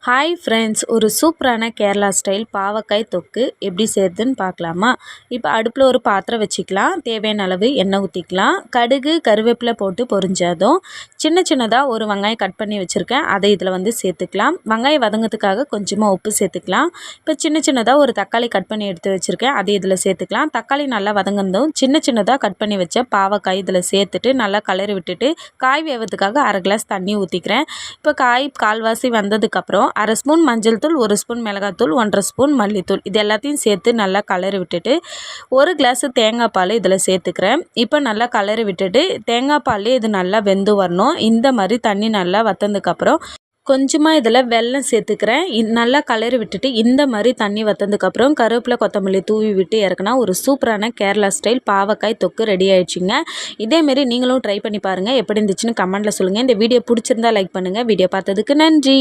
Hi friends, ஒரு சூப்பரான Kerala style பாவக்காய் தொக்கு எப்படி செய்கிறதுன்னு பார்க்கலாமா? இப்போ அடுப்பில் ஒரு பாத்திரம் வச்சுக்கலாம். தேவையான அளவு எண்ணெய் ஊற்றிக்கலாம். கடுகு கருவேப்பிலை போட்டு பொரிஞ்சதும் சின்னதாக ஒரு வெங்காயம் கட் பண்ணி வச்சுருக்கேன், அதை இதில் சேர்த்துக்கலாம். வெங்காயம் வதங்கிறதுக்காக கொஞ்சமாக உப்பு சேர்த்துக்கலாம். இப்போ சின்னதாக ஒரு தக்காளி கட் பண்ணி எடுத்து வச்சுருக்கேன், அதை இதில் சேர்த்துக்கலாம். தக்காளி நல்லா வதங்கினதும் சின்னதாக கட் பண்ணி வச்ச பாவக்காய் இதில் சேர்த்துட்டு நல்லா கலரி விட்டுட்டு காய் வேவதுக்காக அரை கிளாஸ் தண்ணி ஊற்றிக்கிறேன். இப்போ காய் கால்வாசி வந்ததுக்கப்புறம் அரை ஸ்பூன் மஞ்சள் தூள், 1 ஸ்பூன் மிளகாத்தூள், 1.5 ஸ்பூன் மல்லித்தூள் இது எல்லாத்தையும் சேர்த்து நல்லா கலரி விட்டுட்டு 1 கிளாஸ் தேங்காய் பால் இதில் சேர்த்துக்கிறேன். இப்போ நல்லா கலரி விட்டுட்டு தேங்காய் பால்லே இது நல்லா வெந்து வரணும். இந்த மாதிரி தண்ணி நல்லா வற்றதுக்கப்புறம் கொஞ்சமாக இதில் வெல்லம் சேர்த்துக்கிறேன். நல்லா கலரி விட்டுட்டு இந்த மாதிரி தண்ணி வற்றதுக்கப்புறம் கருவேப்பிலை கொத்தமல்லி தூவி விட்டு இறக்குனா ஒரு சூப்பரான கேரளா ஸ்டைல் பாவக்காய் தொக்கு ரெடி ஆயிடுச்சுங்க. இதேமாரி நீங்களும் ட்ரை பண்ணி பாருங்கள். எப்படி இருந்துச்சுன்னு கமெண்ட்டில் சொல்லுங்கள். இந்த வீடியோ பிடிச்சிருந்தா லைக் பண்ணுங்கள். வீடியோ பார்த்ததுக்கு நன்றி.